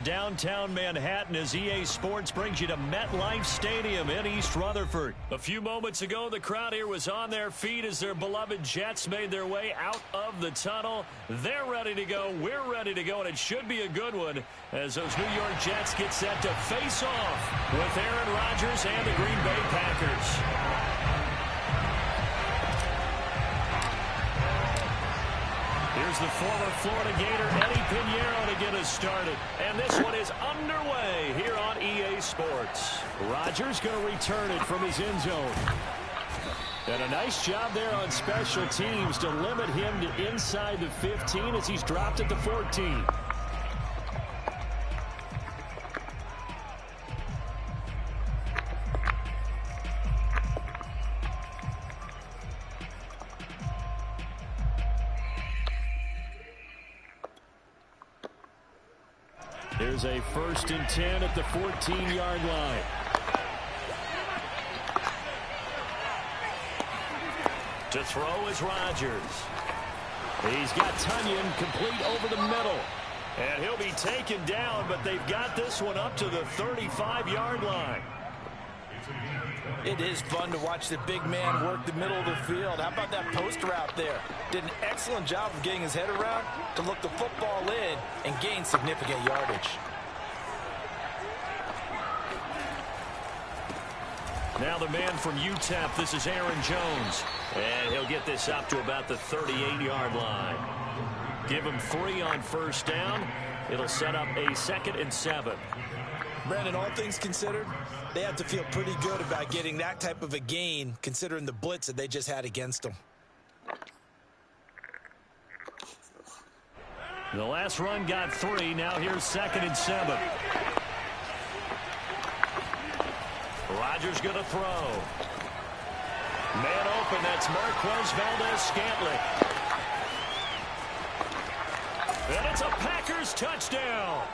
Downtown Manhattan as EA Sports brings you to MetLife Stadium in East Rutherford. A few moments ago, the crowd here was on their feet as their beloved Jets made their way out of the tunnel. They're ready to go. We're ready to go, and it should be a good one as those New York Jets get set to face off with Aaron Rodgers and the Green Bay Packers. Here's the former Florida Gator, Eddie Pinheiro, to get us started. And this one is underway here on EA Sports. Rodgers going to return it from his end zone. And a nice job there on special teams to limit him to inside the 15 as he's dropped at the 14. There's a 1st and 10 at the 14-yard line. To throw is Rodgers. He's got Tunyon complete over the middle. And he'll be taken down, but they've got this one up to the 35-yard line. It is fun to watch the big man work the middle of the field. How about that post route there? Did an excellent job of getting his head around to look the football in and gain significant yardage. Now the man from UTEP, this is Aaron Jones. And he'll get this up to about the 38-yard line. Give him 3 on 1st down. It'll set up a 2nd and 7. Brandon, all things considered, they have to feel pretty good about getting that type of a gain considering the blitz that they just had against them. The last run got 3. Now here's 2nd and 7. Rodgers going to throw. Man open, that's Marquez Valdes-Scantling. And it's a Packers touchdown.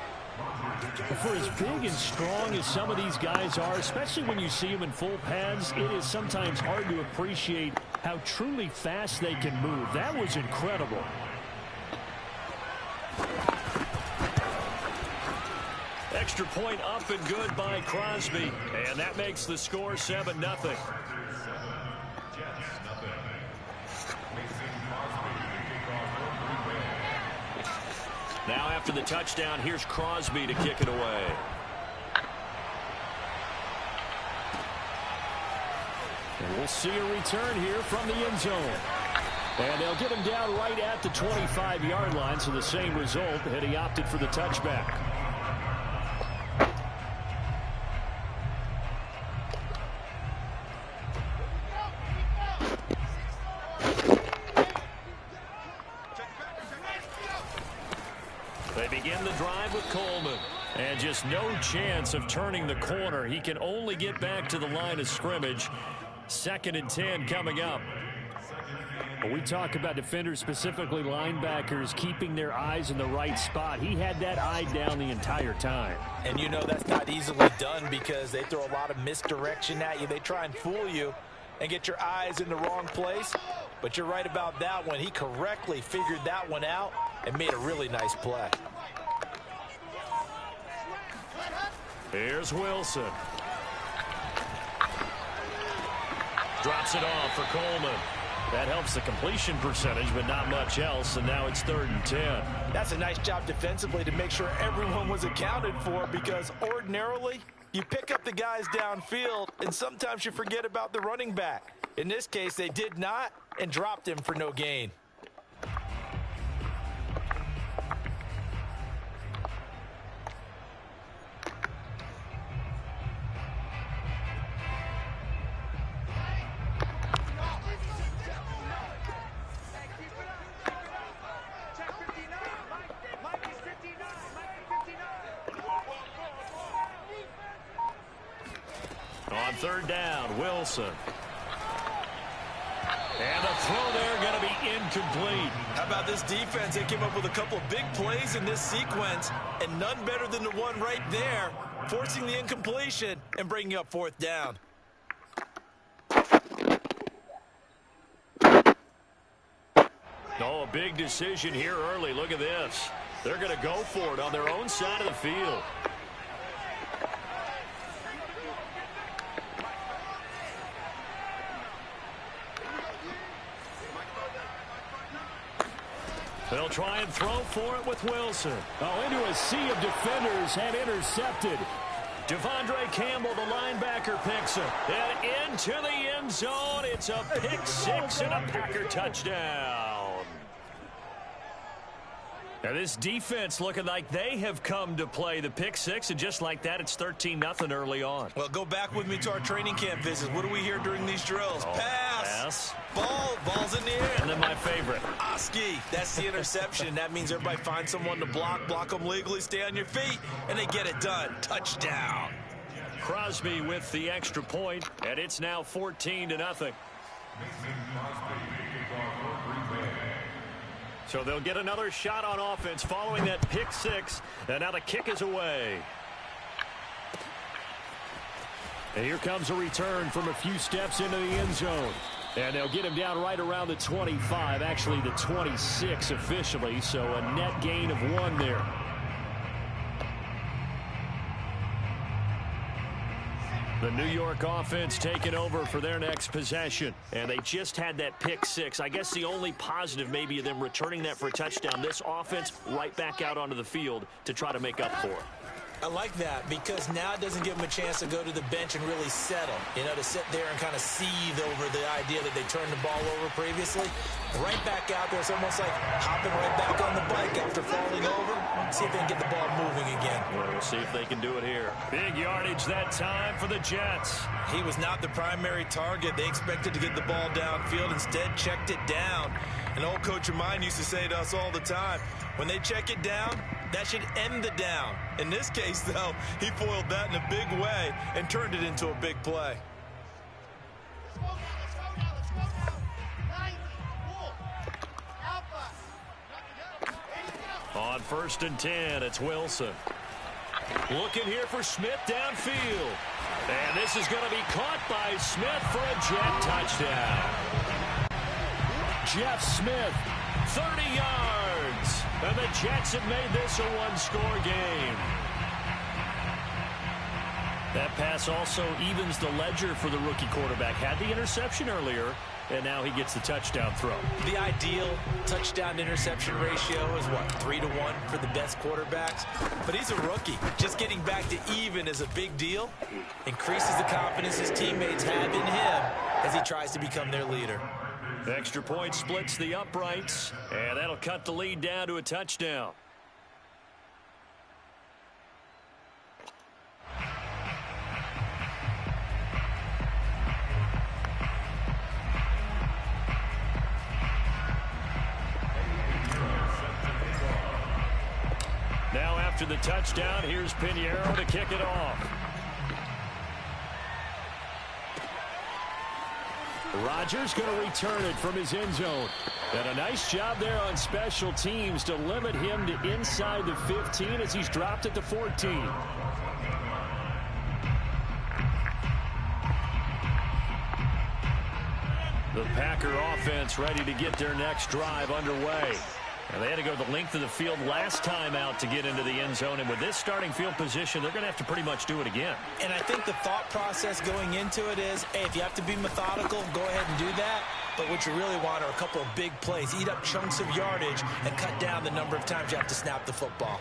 For as big and strong as some of these guys are, especially when you see them in full pads, it is sometimes hard to appreciate how truly fast they can move. That was incredible. Extra point up and good by Crosby. And that makes the score 7-0. Now after the touchdown, here's Crosby to kick it away. And we'll see a return here from the end zone. And they'll get him down right at the 25-yard line, so the same result, and he opted for the touchback. They begin the drive with Coleman. And just no chance of turning the corner. He can only get back to the line of scrimmage. 2nd and 10 coming up. When we talk about defenders, specifically linebackers, keeping their eyes in the right spot, he had that eye down the entire time. And you know that's not easily done because they throw a lot of misdirection at you. They try and fool you and get your eyes in the wrong place. But you're right about that one. He correctly figured that one out and made a really nice play. Here's Wilson. Drops it off for Coleman. That helps the completion percentage, but not much else, and now it's 3rd and 10. That's a nice job defensively to make sure everyone was accounted for because ordinarily you pick up the guys downfield, and sometimes you forget about the running back. In this case, they did not and dropped him for no gain. On 3rd down, Wilson. And the throw there going to be incomplete. How about this defense? They came up with a couple of big plays in this sequence, and none better than the one right there, forcing the incompletion and bringing up 4th down. Oh, a big decision here early. Look at this. They're going to go for it on their own side of the field. They'll try and throw for it with Wilson. Oh, into a sea of defenders and intercepted. Devondre Campbell, the linebacker, picks it. And into the end zone. It's a pick six and a Packer touchdown. Now this defense looking like they have come to play the pick six, and just like that, it's 13-0 early on. Well, go back with me to our training camp visits. What do we hear during these drills? Pass. Ball's in the air. And then my favorite. Oski. That's the interception. That means everybody finds someone to block them legally, stay on your feet, and they get it done. Touchdown. Crosby with the extra point, and it's now 14-0. So they'll get another shot on offense following that pick six, and now the kick is away. And here comes a return from a few steps into the end zone. And they'll get him down right around the 25, actually the 26 officially, so a net gain of 1 there. The New York offense taking over for their next possession. And they just had that pick six. I guess the only positive maybe of them returning that for a touchdown. This offense right back out onto the field to try to make up for it. I like that because now it doesn't give them a chance to go to the bench and really settle. You know, to sit there and kind of seethe over the idea that they turned the ball over previously. Right back out there. It's almost like hopping right back on the bike after falling over. See if they can get the ball moving again. Well, we'll see if they can do it here. Big yardage that time for the Jets. He was not the primary target. They expected to get the ball downfield. Instead, checked it down. An old coach of mine used to say to us all the time, when they check it down, that should end the down. In this case, though, he foiled that in a big way and turned it into a big play. On 1st and 10, it's Wilson. Looking here for Smith downfield. And this is going to be caught by Smith for a Jet touchdown. Jeff Smith, 30 yards. And the Jets have made this a one-score game. That pass also evens the ledger for the rookie quarterback. Had the interception earlier, and now he gets the touchdown throw. The ideal touchdown-interception ratio is, what, 3-1 for the best quarterbacks? But he's a rookie. Just getting back to even is a big deal. Increases the confidence his teammates have in him as he tries to become their leader. Extra point splits the uprights, and that'll cut the lead down to a touchdown. Now after the touchdown, here's Pinheiro to kick it off. Rodgers going to return it from his end zone. And a nice job there on special teams to limit him to inside the 15 as he's dropped it to 14. The Packer offense ready to get their next drive underway. And they had to go the length of the field last time out to get into the end zone. And with this starting field position, they're going to have to pretty much do it again. And I think the thought process going into it is, hey, if you have to be methodical, go ahead and do that. But what you really want are a couple of big plays. Eat up chunks of yardage and cut down the number of times you have to snap the football.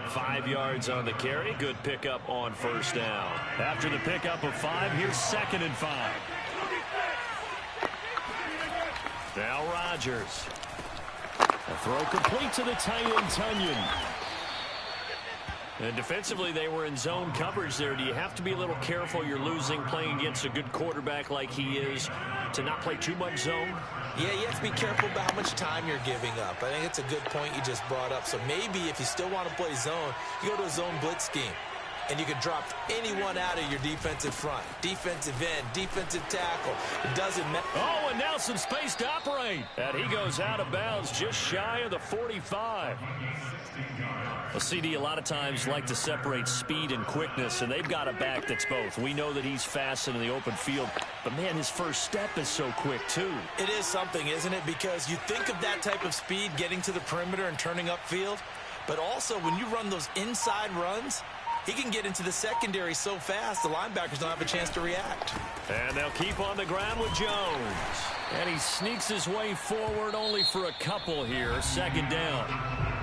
5 yards on the carry. Good pickup on 1st down. After the pickup of 5, here's 2nd and 5. Now Rodgers. A throw complete to the tight end, Tunyon. And defensively, they were in zone coverage there. Do you have to be a little careful? You're losing playing against a good quarterback like he is to not play too much zone? Yeah, you have to be careful about how much time you're giving up. I think it's a good point you just brought up. So maybe if you still want to play zone, you go to a zone blitz scheme. And you can drop anyone out of your defensive front. Defensive end, defensive tackle. It doesn't matter. Oh, and now some space to operate. And he goes out of bounds just shy of the 45. Well, CD, a lot of times like to separate speed and quickness, and they've got a back that's both. We know that he's fast in the open field, but, man, his first step is so quick, too. It is something, isn't it? Because you think of that type of speed getting to the perimeter and turning upfield, But also, when you run those inside runs, he can get into the secondary so fast, the linebackers don't have a chance to react. And they'll keep on the ground with Jones. And he sneaks his way forward only for a couple here. Second down.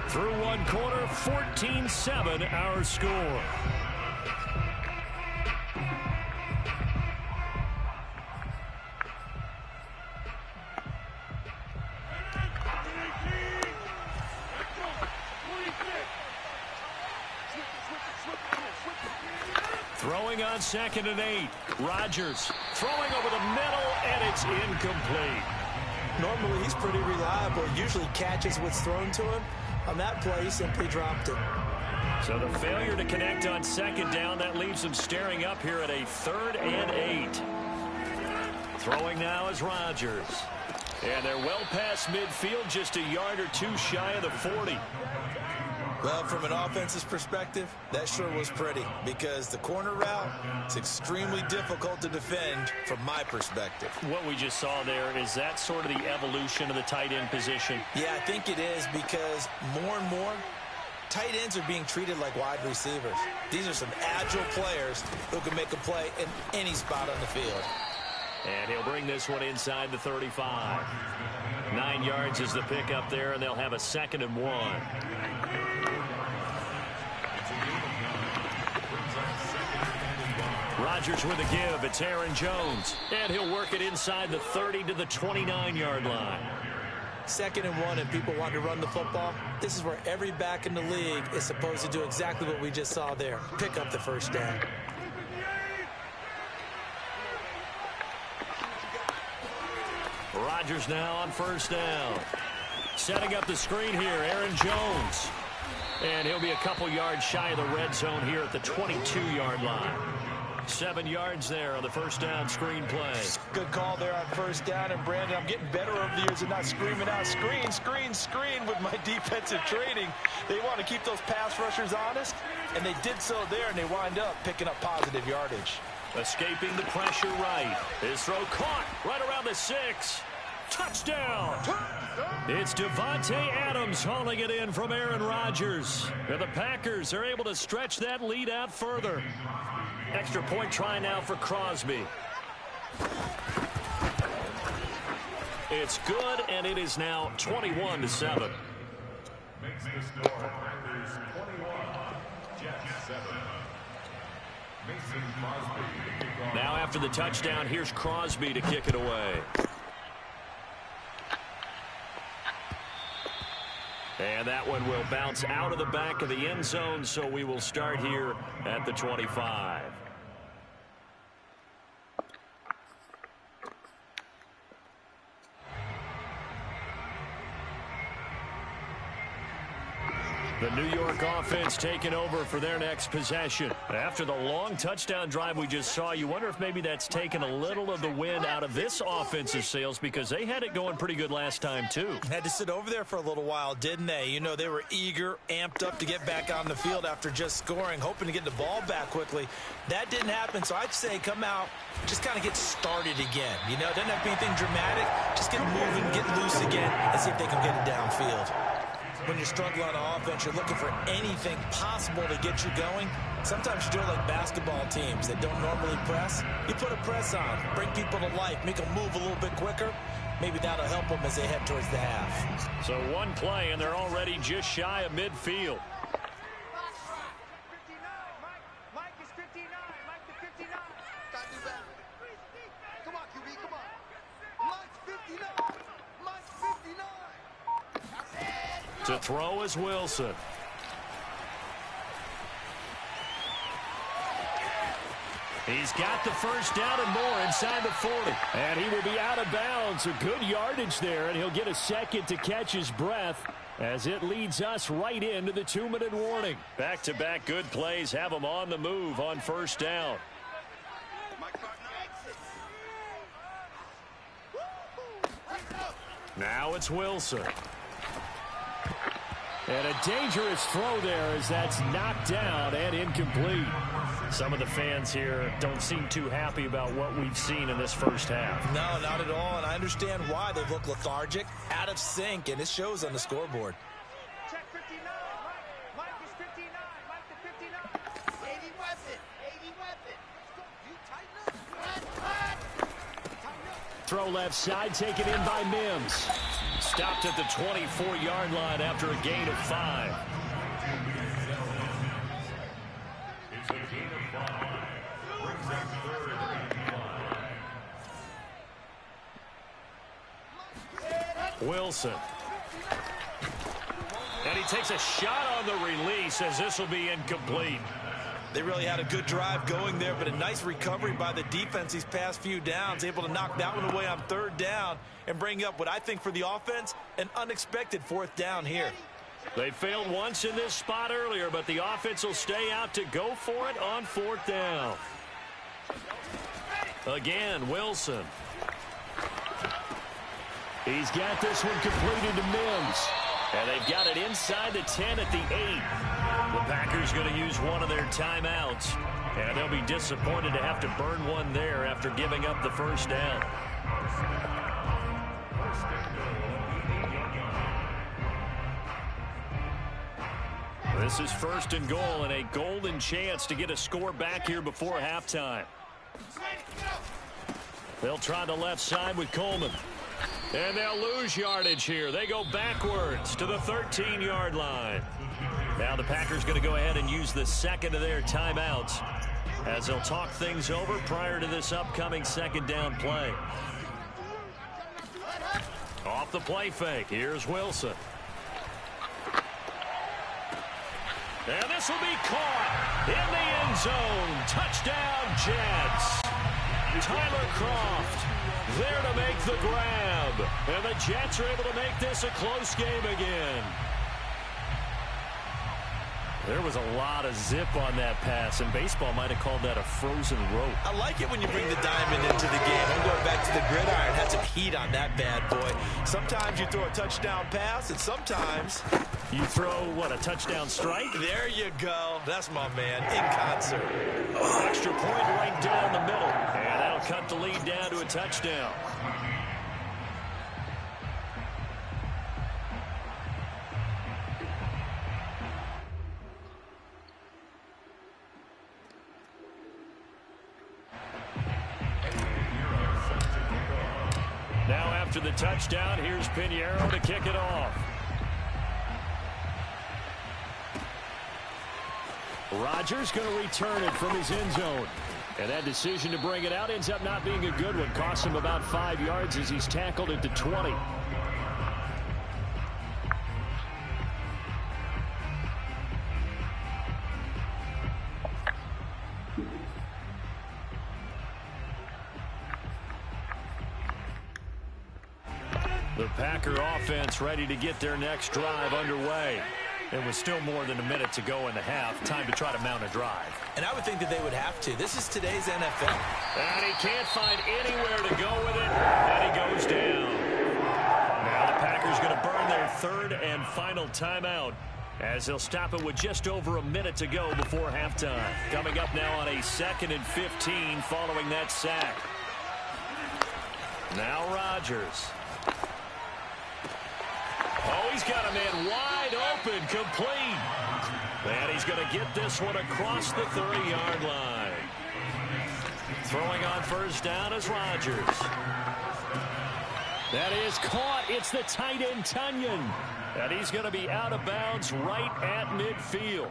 Through one quarter, 14-7 our score. Throwing on 2nd and 8. Rodgers throwing over the middle, and it's incomplete. Normally, he's pretty reliable. Usually catches what's thrown to him. On that play, he simply dropped it. So the failure to connect on 2nd down, that leaves them staring up here at a 3rd and 8. Throwing now is Rodgers. And they're well past midfield, just a yard or two shy of the 40. Well, from an offense's perspective, that sure was pretty because the corner route is extremely difficult to defend from my perspective. What we just saw there, is that sort of the evolution of the tight end position? Yeah, I think it is because more and more tight ends are being treated like wide receivers. These are some agile players who can make a play in any spot on the field. And he'll bring this one inside the 35. 9 yards is the pickup there, and they'll have a 2nd and 1. Rodgers with a give. It's Aaron Jones. And he'll work it inside the 30 to the 29-yard line. 2nd and 1 and people want to run the football. This is where every back in the league is supposed to do exactly what we just saw there. Pick up the first down. Rodgers now on 1st down. Setting up the screen here, Aaron Jones. And he'll be a couple yards shy of the red zone here at the 22-yard line. 7 yards there on the 1st down screen play. Good call there on 1st down. And, Brandon, I'm getting better over the years and not screaming out, screen, screen, screen with my defensive training. They want to keep those pass rushers honest, and they did so there, and they wind up picking up positive yardage. Escaping the pressure right. His throw caught right around the 6. Touchdown! It's Davante Adams hauling it in from Aaron Rodgers. And the Packers are able to stretch that lead out further. Extra point try now for Crosby. It's good, and it is now 21-7. Makes the score Packers 21, Jets 7. Mason Crosby. Now after the touchdown, here's Crosby to kick it away. And that one will bounce out of the back of the end zone, so we will start here at the 25. The New York offense taking over for their next possession. After the long touchdown drive we just saw, you wonder if maybe that's taken a little of the wind out of this offensive sails because they had it going pretty good last time too. Had to sit over there for a little while, didn't they? You know, they were eager, amped up to get back on the field after just scoring, hoping to get the ball back quickly. That didn't happen, so I'd say come out, just kind of get started again. You know, it doesn't have to be anything dramatic. Just get moving, get loose again, and see if they can get it downfield. When you're struggling on offense, you're looking for anything possible to get you going. Sometimes you do it like basketball teams that don't normally press. You put a press on, bring people to life, make them move a little bit quicker. Maybe that'll help them as they head towards the half. So one play, and they're already just shy of midfield. Mike is 59. Mike the 59. Come on, QB, come on. Mike's 59. Mike's 59. To throw is Wilson. He's got the first down and more inside the 40. And he will be out of bounds. A good yardage there, and he'll get a second to catch his breath as it leads us right into the 2-minute warning. Back-to-back good plays have him on the move on 1st down. Now it's Wilson. And a dangerous throw there as that's knocked down and incomplete. Some of the fans here don't seem too happy about what we've seen in this first half. No, not at all, and I understand why. They look lethargic, out of sync, and it shows on the scoreboard. Check 59. Throw left side, taken in by Mims. Stopped at the 24-yard line after a gain of 5. It's a gain of 5. Brings up third and 5. Wilson. And he takes a shot on the release as this will be incomplete. They really had a good drive going there, but a nice recovery by the defense these past few downs, able to knock that one away on 3rd down and bring up what I think for the offense, an unexpected 4th down here. They failed once in this spot earlier, but the offense will stay out to go for it on 4th down. Again, Wilson. He's got this one completed to Mims. And they've got it inside the 10 at the 8. The Packers going to use one of their timeouts. And they'll be disappointed to have to burn one there after giving up the 1st down. This is 1st and goal and a golden chance to get a score back here before halftime. They'll try the left side with Coleman. And they'll lose yardage here. They go backwards to the 13-yard line. Now the Packers going to go ahead and use the 2nd of their timeouts as they'll talk things over prior to this upcoming 2nd down play. Off the play fake. Here's Wilson. And this will be caught in the end zone. Touchdown, Jets. Tyler Kroft there to make the grab. And the Jets are able to make this a close game again. There was a lot of zip on that pass, and baseball might have called that a frozen rope. I like it when you bring the diamond into the game. I'm going back to the gridiron. Had some heat on that bad boy. Sometimes you throw a touchdown pass, and sometimes you throw, what, a touchdown strike? There you go. That's my man, in concert. Extra point right down the middle. And that'll cut the lead down to a touchdown. Now after the touchdown, here's Pinheiro to kick it off. Rodgers going to return it from his end zone. And that decision to bring it out ends up not being a good one. Costs him about 5 yards as he's tackled at the 20. The Packer offense ready to get their next drive underway. It was still more than a minute to go in the half. Time to try to mount a drive. And I would think that they would have to. This is today's NFL. And he can't find anywhere to go with it. And he goes down. Now the Packers going to burn their 3rd and final timeout as they'll stop it with just over a minute to go before halftime. Coming up now on a 2nd and 15 following that sack. Now Rodgers. Oh, he's got a man wide open, complete. And he's going to get this one across the 30-yard line. Throwing on 1st down is Rodgers. That is caught. It's the tight end, Tunyon. And he's going to be out of bounds right at midfield.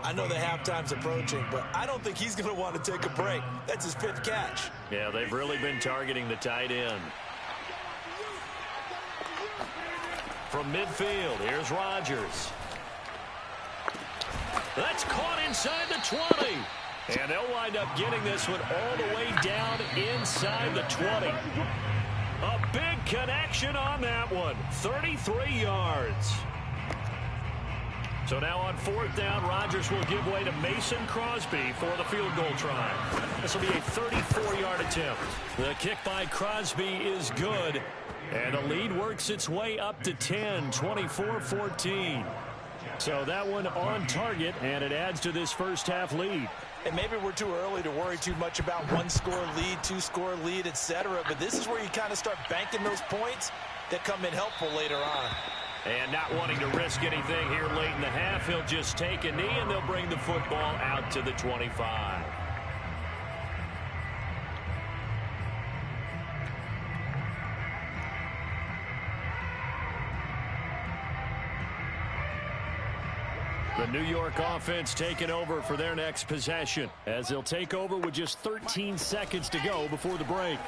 I know the halftime's approaching, but I don't think he's going to want to take a break. That's his 5th catch. Yeah, they've really been targeting the tight end. From midfield, here's Rodgers. That's caught inside the 20. And they'll wind up getting this one all the way down inside the 20. A big connection on that one. 33 yards. So now on 4th down, Rodgers will give way to Mason Crosby for the field goal try. This will be a 34-yard attempt. The kick by Crosby is good. And the lead works its way up to 10, 24-14. So that one on target, and it adds to this first half lead. And maybe we're too early to worry too much about 1-score lead, 2-score lead, etc. But this is where you kind of start banking those points that come in helpful later on. And not wanting to risk anything here late in the half, he'll just take a knee, and they'll bring the football out to the 25. New York offense taking over for their next possession, as they'll take over with just 13 seconds to go before the break.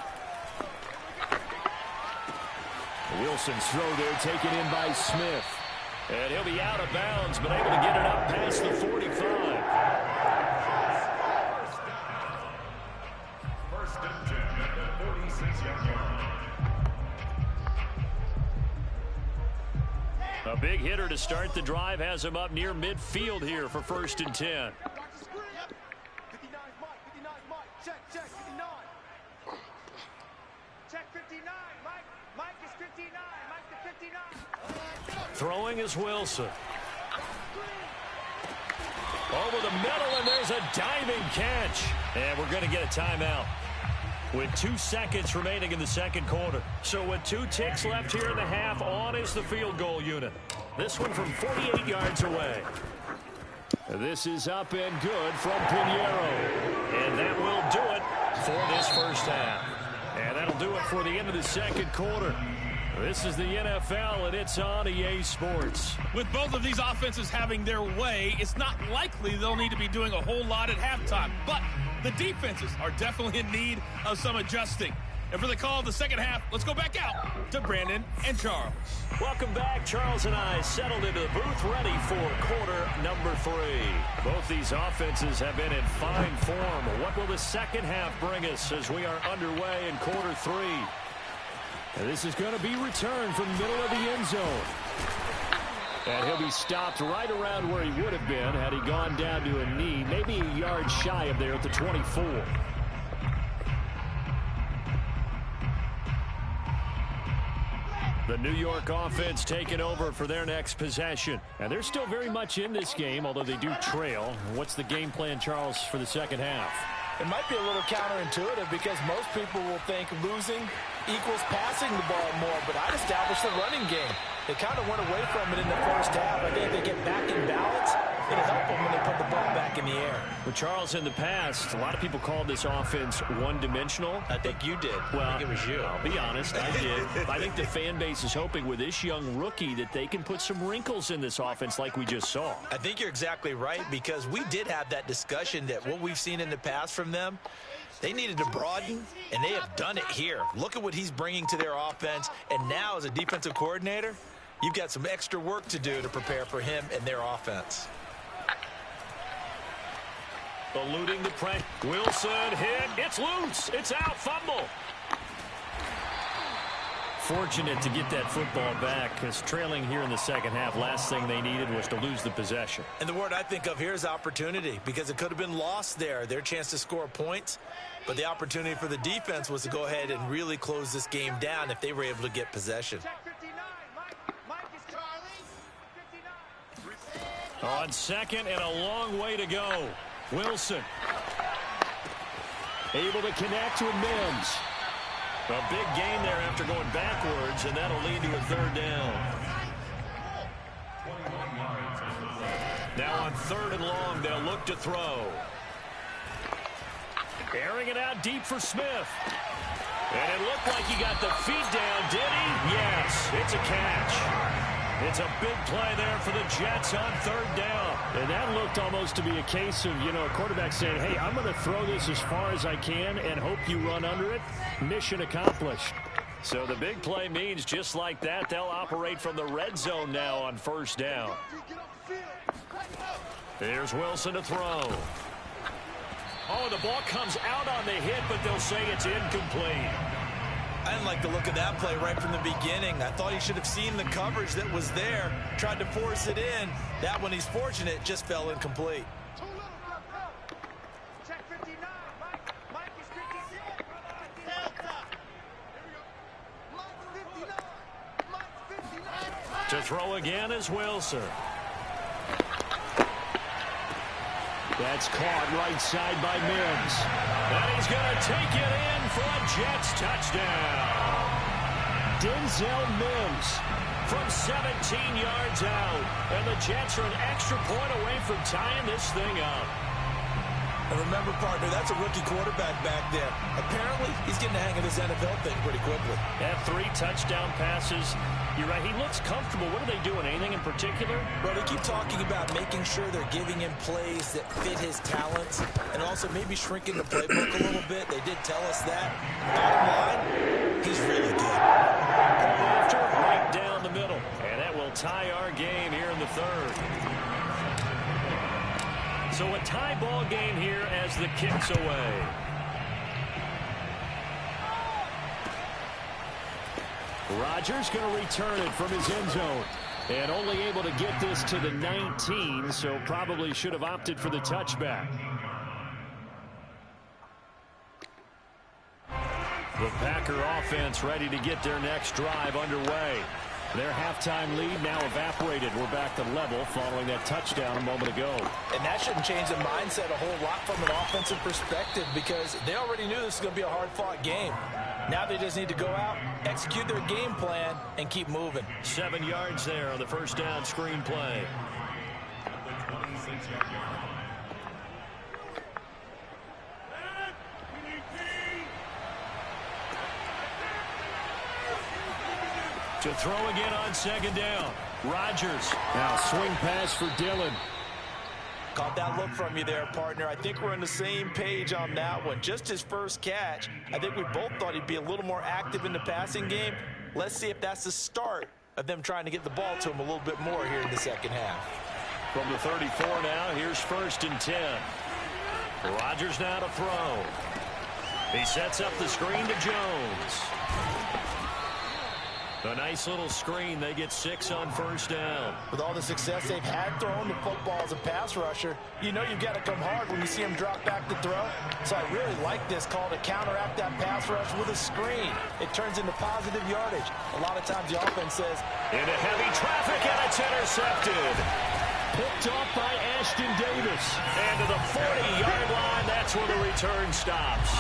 Wilson's throw there taken in by Smith. And he'll be out of bounds, but able to get it up past the 45. First and 10 at the 46-yard line. A big hitter to start the drive has him up near midfield here for first and 10. 59 Mike, 59 Mike, check, 59. Check 59, Mike is 59, Mike to 59. Throwing is Wilson. Over the middle, and there's a diving catch. And we're going to get a timeout with 2 seconds remaining in the second quarter. So with 2 ticks left here in the half, on is the field goal unit. This one from 48 yards away. This is up and good from Pinheiro. And that will do it for this first half. And that'll do it for the end of the second quarter. This is the NFL, and it's on EA Sports. With both of these offenses having their way, it's not likely they'll need to be doing a whole lot at halftime. But the defenses are definitely in need of some adjusting. And for the call of the second half, let's go back out to Brandon and Charles. Welcome back. Charles and I settled into the booth, ready for quarter number 3. Both these offenses have been in fine form. What will the second half bring us as we are underway in quarter 3? And this is going to be returned from the middle of the end zone. And he'll be stopped right around where he would have been had he gone down to a knee, maybe a yard shy of there at the 24. The New York offense taking over for their next possession. And they're still very much in this game, although they do trail. What's the game plan, Charles, for the second half? It might be a little counterintuitive because most people will think losing equals passing the ball more, but I'd establish the running game. They kind of went away from it in the first half. I think if they get back in balance, it'll help them when they put the ball back in the air. Well, Charles, in the past, a lot of people called this offense one-dimensional. I think you did. Well, I think it was you. I'll be honest, I did. I think the fan base is hoping with this young rookie that they can put some wrinkles in this offense like we just saw. I think you're exactly right because we did have that discussion that what we've seen in the past from them, they needed to broaden, and they have done it here. Look at what he's bringing to their offense, and now as a defensive coordinator, you've got some extra work to do to prepare for him and their offense. Eluding the press. Wilson hit. It's loose. It's out. Fumble. Fortunate to get that football back because trailing here in the second half, last thing they needed was to lose the possession. And the word I think of here is opportunity because it could have been lost there. Their chance to score points, but the opportunity for the defense was to go ahead and really close this game down if they were able to get possession. On second and a long way to go. Wilson able to connect with Mims. A big gain there after going backwards, and that'll lead to a third down. Now on third and long, they'll look to throw. Airing it out deep for Smith. And it looked like he got the feet down, did he? Yes, it's a catch. It's a big play there for the Jets on third down. And that looked almost to be a case of, a quarterback saying, hey, I'm going to throw this as far as I can and hope you run under it. Mission accomplished. So the big play means just like that, they'll operate from the red zone now on first down. There's Wilson to throw. Oh, the ball comes out on the hit, but they'll say it's incomplete. I didn't like the look of that play right from the beginning. I thought he should have seen the coverage that was there, tried to force it in. That one, he's fortunate, just fell incomplete. Check 59, Mike is 59. To throw again is Wilson. That's caught right side by Mims. And he's going to take it in for a Jets touchdown. Denzel Mims from 17 yards out. And the Jets are an extra point away from tying this thing up. And remember, partner, that's a rookie quarterback back there. Apparently, he's getting the hang of this NFL thing pretty quickly. Had 3 touchdown passes. You're right, he looks comfortable. What are they doing? Anything in particular? Well, they keep talking about making sure they're giving him plays that fit his talents and also maybe shrinking the playbook a little bit. They did tell us that. Bottom line, he's really good. After right down the middle. And that will tie our game here in the third. So a tie ball game here as the kick's away. Rodgers going to return it from his end zone. And only able to get this to the 19, so probably should have opted for the touchback. The Packer offense ready to get their next drive underway. Their halftime lead now evaporated. We're back to level following that touchdown a moment ago. And that shouldn't change the mindset a whole lot from an offensive perspective because they already knew this was going to be a hard-fought game. Now they just need to go out, execute their game plan, and keep moving. 7 yards there on the first down screen play. To throw again on second down. Rodgers. Now swing pass for Dillon. Caught that look from you there, partner. I think we're on the same page on that one. Just his first catch. I think we both thought he'd be a little more active in the passing game. Let's see if that's the start of them trying to get the ball to him a little bit more here in the second half. From the 34 now, here's 1st and 10. Rodgers now to throw. He sets up the screen to Jones. A nice little screen. They get 6 on first down. With all the success they've had throwing the football as a pass rusher, you know you've got to come hard when you see him drop back to throw. So I really like this call to counteract that pass rush with a screen. It turns into positive yardage. A lot of times the offense says, into heavy traffic, and it's intercepted. Picked off by Ashton Davis. And to the 40-yard line, that's where the return stops.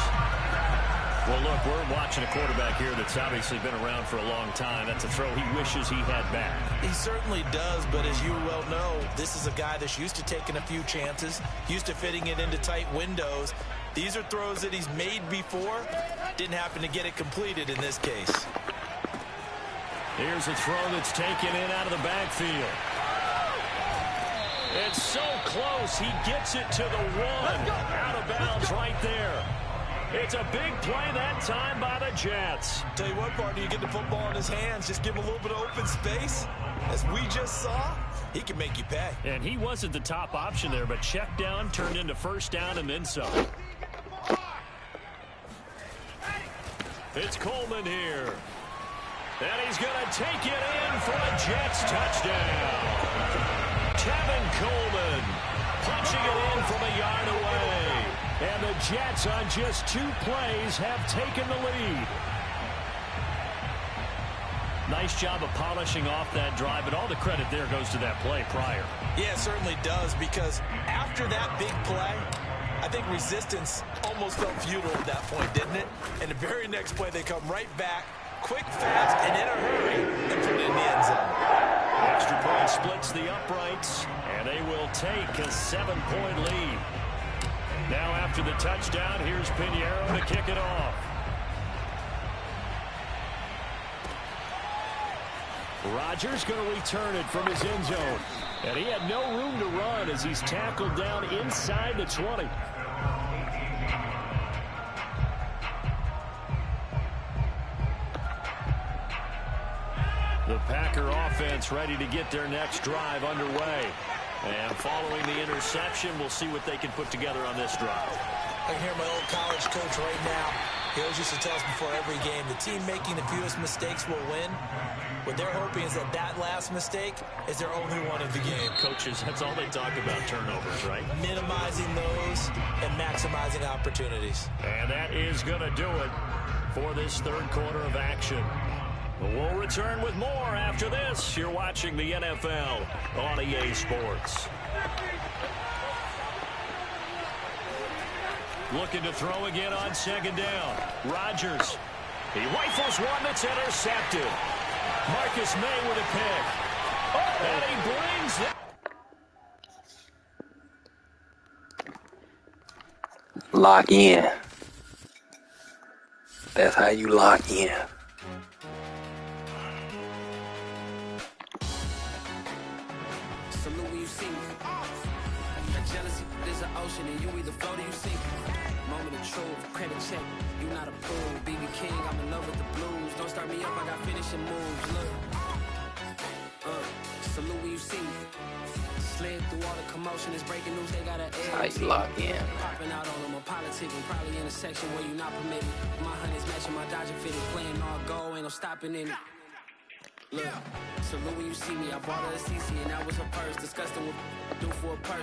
Well, look, we're watching a quarterback here that's obviously been around for a long time. That's a throw he wishes he had back. He certainly does, but as you well know, this is a guy that's used to taking a few chances, used to fitting it into tight windows. These are throws that he's made before. Didn't happen to get it completed in this case. Here's a throw that's taken in out of the backfield. It's so close. He gets it to the 1. Out of bounds right there. It's a big play that time by the Jets. Tell you what, partner, you get the football in his hands, just give him a little bit of open space. As we just saw, he can make you pay. And he wasn't the top option there, but check down turned into first down and then some. It's Coleman here. And he's going to take it in for a Jets touchdown. Tevin Coleman punching it in from a yard away. And the Jets on just 2 plays have taken the lead. Nice job of polishing off that drive, but all the credit there goes to that play prior. Yeah, it certainly does, because after that big play, I think resistance almost felt futile at that point, didn't it? And the very next play, they come right back, quick, fast, and in a hurry, and put it in the end zone. Extra point splits the uprights, and they will take a 7-point lead. Now after the touchdown, here's Pinheiro to kick it off. Rodgers going to return it from his end zone. And he had no room to run as he's tackled down inside the 20. The Packer offense ready to get their next drive underway. And following the interception, we'll see what they can put together on this drive. I can hear my old college coach right now. He always used to tell us before every game, the team making the fewest mistakes will win. What they're hoping is that that last mistake is their only one of the game. Coaches, that's all they talk about, turnovers, right? Minimizing those and maximizing opportunities. And that is going to do it for this third quarter of action. We'll return with more after this. You're watching the NFL on EA Sports. Looking to throw again on second down. Rodgers. He rifles one that's intercepted. Marcus May with a pick. And he brings it. Lock in. That's how you lock in. Salute when you see me. That jealousy is an ocean and you either float or you sink. Moment of truth, credit check, you not approved. BB King, I'm in love with the blues. Don't start me up, I got finishing moves. Look. Salute when you see me. Slid through all the commotion, it's breaking news, they got an How you lock in. Popping out on them, a politicking, probably in a section where you not permitted. My honey's matching my Dodger fitted, playing all go, ain't no stopping in it. Look, salute when you see me, I bought her a CC and that was her purse. Disgusting what do for a purse.